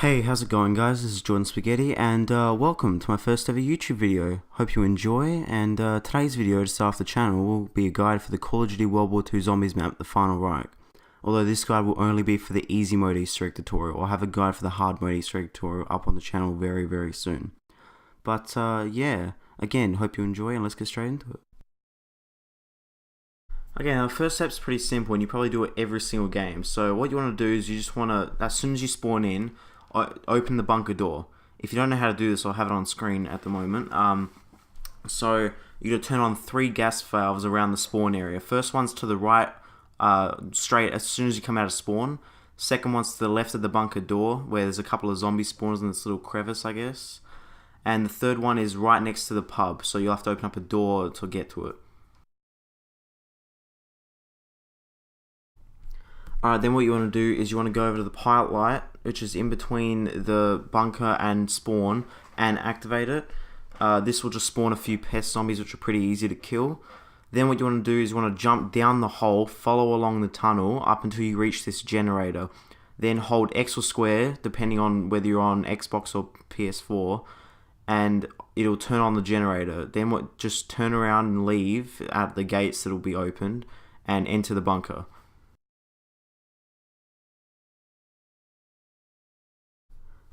Hey, how's it going, guys? This is Jordan Spaghetti, and welcome to my first ever YouTube video. Hope you enjoy, and today's video to start off the channel will be a guide for the Call of Duty World War II Zombies map, the Final Reich. Although this guide will only be for the easy mode Easter egg tutorial. I'll have a guide for the hard mode Easter egg tutorial up on the channel very soon. But yeah, again, hope you enjoy, and let's get straight into it. Okay, now the first step's pretty simple, and you probably do it every single game. So what you want to do is you just want to, as soon as you spawn in, open the bunker door. If you don't know how to do this, I'll have it on screen at the moment. So you're going to turn on 3 gas valves around the spawn area. First one's to the right, straight as soon as you come out of spawn. Second one's to the left of the bunker door, where there's a couple of zombie spawners in this little crevice, I guess. And the third one is right next to the pub, so you'll have to open up a door to get to it. Alright, then what you want to do is you want to go over to the pilot light, which is in between the bunker and spawn, and activate it. This will just spawn a few pest zombies, which are pretty easy to kill. Then what you want to do is you want to jump down the hole, follow along the tunnel up until you reach this generator. Then hold X or square, depending on whether you're on Xbox or PS4, and it'll turn on the generator. Then just turn around and leave at the gates that'll be opened, and enter the bunker.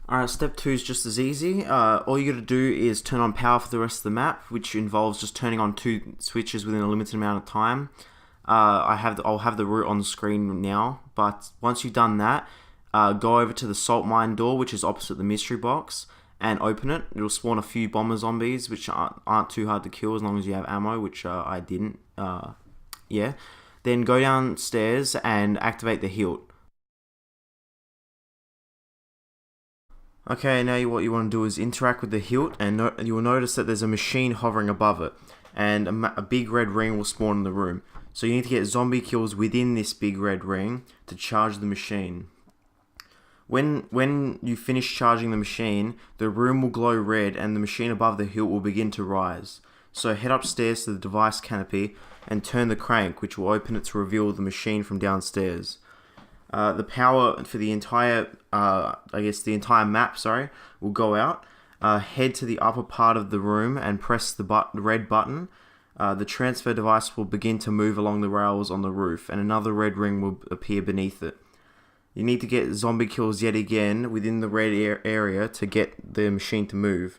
Alright, step 2 is just as easy. All you gotta do is turn on power for the rest of the map, which involves just turning on 2 switches within a limited amount of time. I'll have the route on the screen now, but once you've done that, go over to the salt mine door, which is opposite the mystery box, and open it. It'll spawn a few bomber zombies, which aren't too hard to kill as long as you have ammo, which I didn't. Yeah. Then go downstairs and activate the hilt. Okay, now what you want to do is interact with the hilt, and you will notice that there's a machine hovering above it, and a big red ring will spawn in the room. So you need to get zombie kills within this big red ring to charge the machine. When you finish charging the machine, the room will glow red and the machine above the hilt will begin to rise. So head upstairs to the device canopy and turn the crank, which will open it to reveal the machine from downstairs. The power for the entire, the entire map, will go out. Head to the upper part of the room and press the red button. The transfer device will begin to move along the rails on the roof, and another red ring will appear beneath it. You need to get zombie kills yet again within the red area to get the machine to move.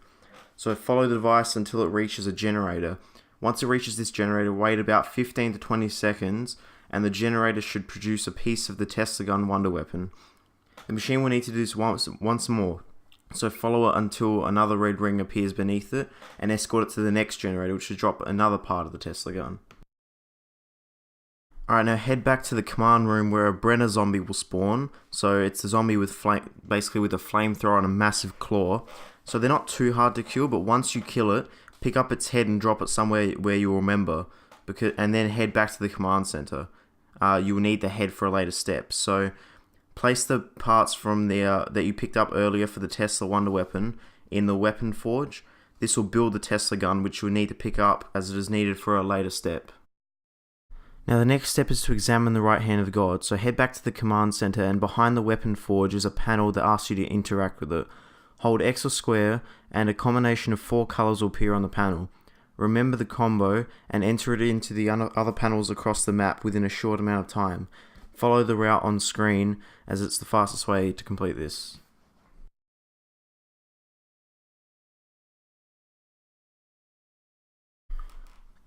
So follow the device until it reaches a generator. Once it reaches this generator, wait about 15 to 20 seconds, and the generator should produce a piece of the Tesla gun wonder weapon. The machine will need to do this once more, so follow it until another red ring appears beneath it, and escort it to the next generator, which should drop another part of the Tesla gun. Alright, now head back to the command room where a Brenner zombie will spawn. So it's a zombie with basically with a flamethrower and a massive claw. So they're not too hard to kill, but once you kill it, pick up its head and drop it somewhere where you'll remember, and then head back to the command center. You will need the head for a later step. So place the parts from there that you picked up earlier for the Tesla wonder weapon in the weapon forge. This will build the Tesla gun, which you'll need to pick up as it is needed for a later step. Now the next step is to examine the right hand of God. So head back to the command center, and behind the weapon forge is a panel that asks you to interact with it. Hold X or square, and a combination of 4 colors will appear on the panel. Remember the combo and enter it into the other panels across the map within a short amount of time. Follow the route on screen, as it's the fastest way to complete this.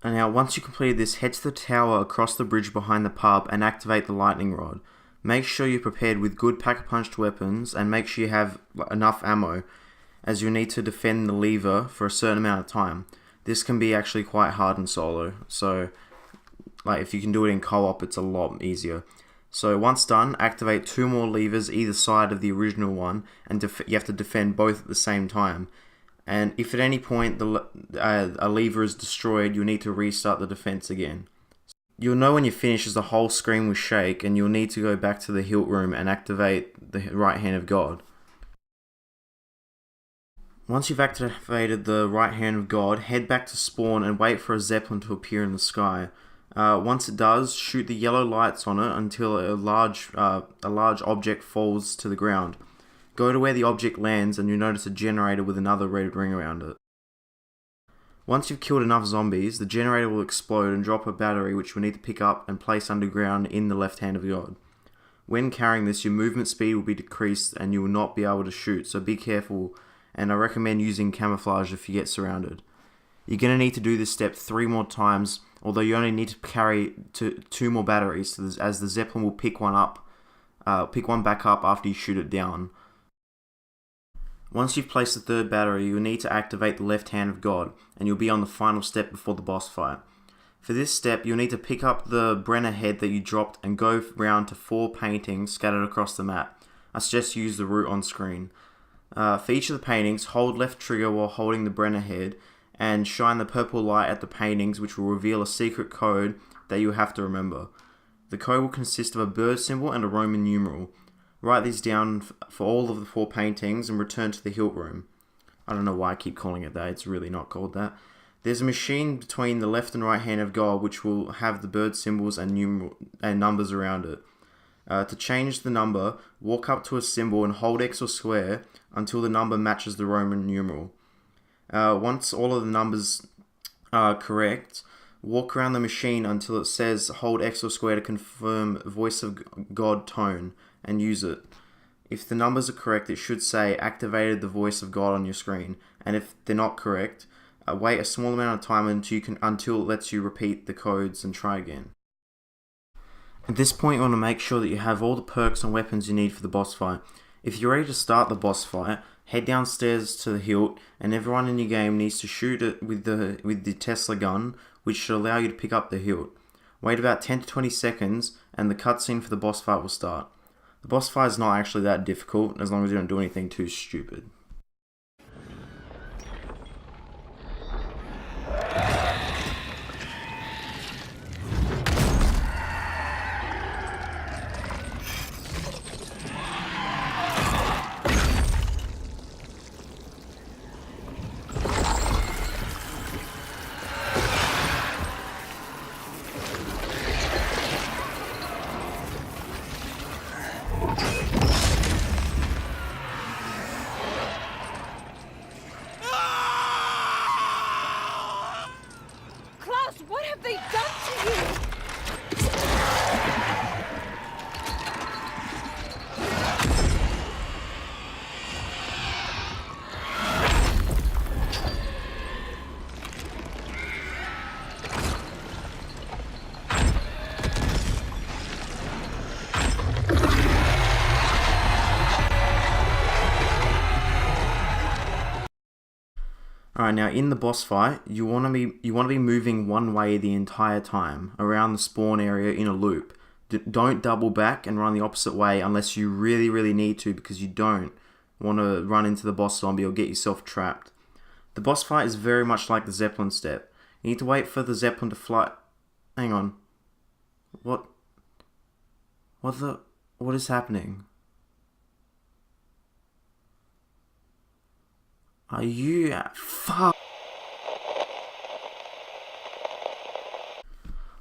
And now once you complete this, head to the tower across the bridge behind the pub and activate the lightning rod. Make sure you're prepared with good pack-a-punched weapons, and make sure you have enough ammo, as you'll need to defend the lever for a certain amount of time. This can be actually quite hard in solo, so if you can do it in co-op, it's a lot easier. So once done, activate 2 more levers either side of the original one, and you have to defend both at the same time. And if at any point a lever is destroyed, you'll need to restart the defense again. You'll know when you finish as the whole screen will shake, and you'll need to go back to the hilt room and activate the right hand of God. Once you've activated the right hand of God, head back to spawn and wait for a Zeppelin to appear in the sky. Once it does, shoot the yellow lights on it until a large object falls to the ground. Go to where the object lands and you'll notice a generator with another red ring around it. Once you've killed enough zombies, the generator will explode and drop a battery which you'll need to pick up and place underground in the left hand of God. When carrying this, your movement speed will be decreased and you will not be able to shoot, so be careful, and I recommend using camouflage if you get surrounded. You're going to need to do this step 3 more times, although you only need to carry 2 more batteries, as the Zeppelin will pick one back up after you shoot it down. Once you've placed the 3rd battery, you'll need to activate the left hand of God, and you'll be on the final step before the boss fight. For this step, you'll need to pick up the Brenner head that you dropped and go round to 4 paintings scattered across the map. I suggest you use the route on screen. For each of the paintings, hold left trigger while holding the Brenner head, and shine the purple light at the paintings, which will reveal a secret code that you'll have to remember. The code will consist of a bird symbol and a Roman numeral. Write these down for all of the 4 paintings and return to the hilt room. I don't know why I keep calling it that, it's really not called that. There's a machine between the left and right hand of God which will have the bird symbols and numbers around it. To change the number, walk up to a symbol and hold X or square until the number matches the Roman numeral. Once all of the numbers are correct, walk around the machine until it says hold X or square to confirm voice of God tone and use it. If the numbers are correct, it should say activated the voice of God on your screen, and if they're not correct, wait a small amount of time until it lets you repeat the codes and try again. At this point, you want to make sure that you have all the perks and weapons you need for the boss fight. If you're ready to start the boss fight, head downstairs to the hilt, and everyone in your game needs to shoot it with the Tesla gun, which should allow you to pick up the hilt. Wait about 10 to 20 seconds, and the cutscene for the boss fight will start. The boss fight is not actually that difficult, as long as you don't do anything too stupid. What have they done to you? Alright, now in the boss fight, you want to be moving one way the entire time, around the spawn area in a loop. Don't double back and run the opposite way unless you really need to, because you don't want to run into the boss zombie or get yourself trapped. The boss fight is very much like the Zeppelin step. You need to wait for the Zeppelin to fly... Hang on. What is happening? Are you... Fuck!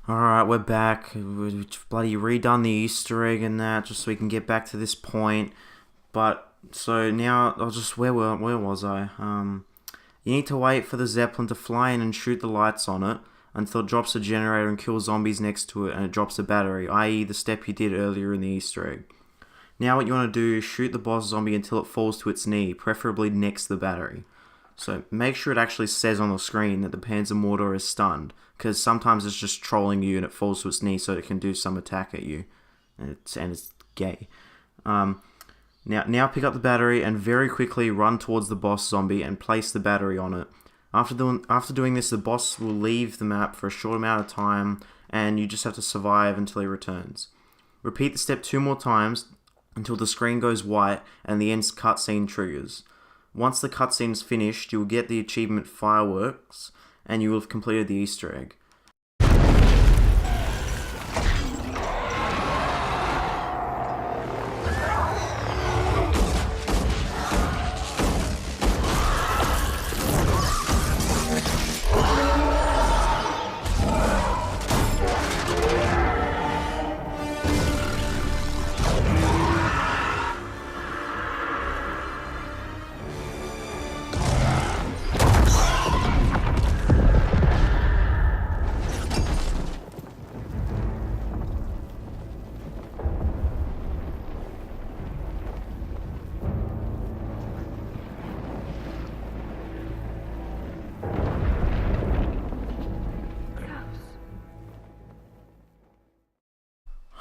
Alright, we're back. We've bloody redone the Easter egg and that, just so we can get back to this point. But, so now, where was I? You need to wait for the Zeppelin to fly in and shoot the lights on it until it drops a generator and kills zombies next to it and it drops a battery, i.e. the step you did earlier in the Easter egg. Now what you want to do is shoot the boss zombie until it falls to its knee, preferably next to the battery. So make sure it actually says on the screen that the Panzer Mortar is stunned, because sometimes it's just trolling you and it falls to its knee so it can do some attack at you, and it's gay. Now pick up the battery and very quickly run towards the boss zombie and place the battery on it. After doing this, the boss will leave the map for a short amount of time, and you just have to survive until he returns. Repeat the step 2 more times until the screen goes white and the end cutscene triggers. Once the cutscene is finished, you will get the achievement Fireworks, and you will have completed the Easter egg.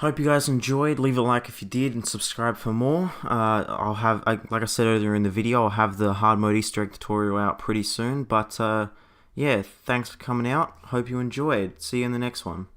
Hope you guys enjoyed. Leave a like if you did and subscribe for more. I'll have, like I said earlier in the video, I'll have the hard mode Easter egg tutorial out pretty soon. But yeah, thanks for coming out. Hope you enjoyed. See you in the next one.